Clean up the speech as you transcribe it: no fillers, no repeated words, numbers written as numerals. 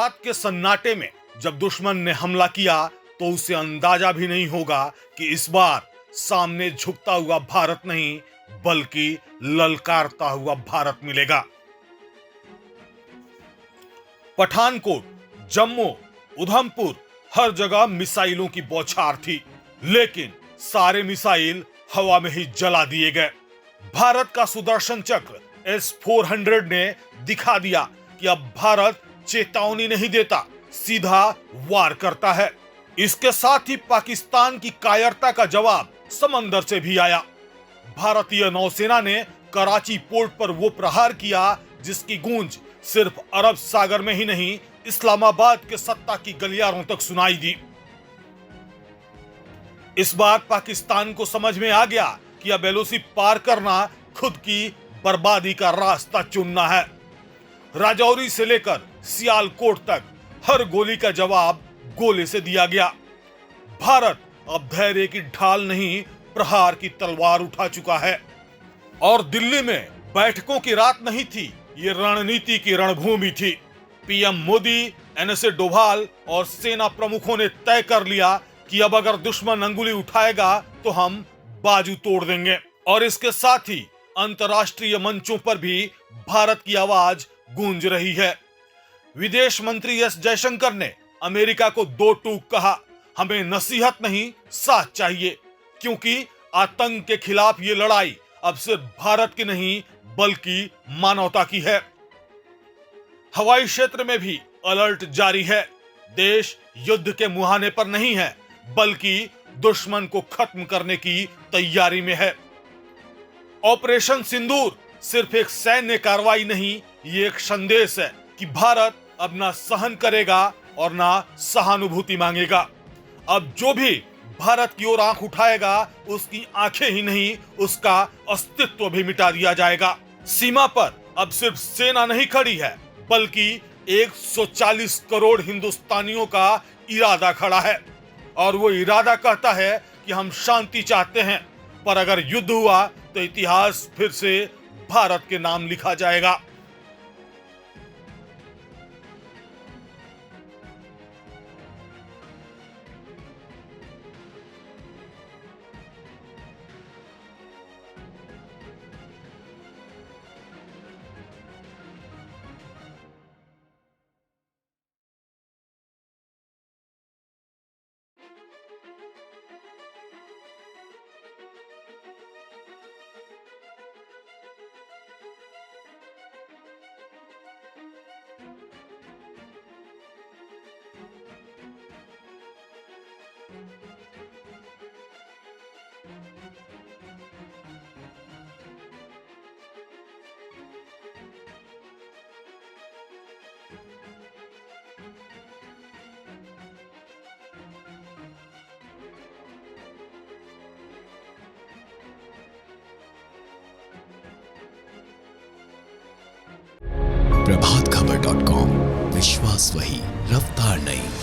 रात के सन्नाटे में जब दुश्मन ने हमला किया तो उसे अंदाजा भी नहीं होगा कि इस बार सामने झुकता हुआ भारत नहीं बल्कि ललकारता हुआ भारत मिलेगा। पठानकोट, जम्मू, उधमपुर हर जगह मिसाइलों की बौछार थी, लेकिन सारे मिसाइल हवा में ही जला दिए गए। भारत का सुदर्शन चक्र S-400 ने दिखा दिया कि अब भारत चेतावनी नहीं देता, सीधा वार करता है। इसके साथ ही पाकिस्तान की कायरता का जवाब समंदर से भी आया। भारतीय नौसेना ने कराची पोर्ट पर वो प्रहार किया जिसकी गूंज सिर्फ अरब सागर में ही नहीं, इस्लामाबाद के सत्ता की गलियारों तक सुनाई दी। इस बार पाकिस्तान को समझ में आ गया कि अब एलओसी पार करना खुद की बर्बादी का रास्ता चुनना है। राजौरी से लेकर सियालकोट तक हर गोली का जवाब गोले से दिया गया। भारत अब धैर्य की ढाल नहीं, प्रहार की तलवार उठा चुका है। और दिल्ली में बैठकों की रात नहीं थी, ये रणनीति की रणभूमि थी। पीएम मोदी, एनएसए डोभाल और सेना प्रमुखों ने तय कर लिया कि अब अगर दुश्मन अंगुली उठाएगा तो हम बाजू तोड़ देंगे। और इसके साथ ही अंतर्राष्ट्रीय मंचों पर भी भारत की आवाज गूंज रही है। विदेश मंत्री एस जयशंकर ने अमेरिका को दो टूक कहा, हमें नसीहत नहीं साथ चाहिए, क्योंकि आतंक के खिलाफ ये लड़ाई अब सिर्फ भारत की नहीं बल्कि मानवता की है। हवाई क्षेत्र में भी अलर्ट जारी है। देश युद्ध के मुहाने पर नहीं है बल्कि दुश्मन को खत्म करने की तैयारी में है। ऑपरेशन सिंदूर सिर्फ एक सैन्य कार्रवाई नहीं, ये एक संदेश है कि भारत अब ना सहन करेगा और ना सहानुभूति मांगेगा। अब जो भी भारत की ओर आंख उठाएगा उसकी आंखें ही नहीं, उसका अस्तित्व भी मिटा दिया जाएगा। सीमा पर अब सिर्फ सेना नहीं खड़ी है बल्कि 140 करोड़ हिंदुस्तानियों का इरादा खड़ा है। और वो इरादा कहता है कि हम शांति चाहते हैं, पर अगर युद्ध हुआ तो इतिहास फिर से भारत के नाम लिखा जाएगा। प्रभातखबर.com, विश्वास वही, रफ्तार नहीं।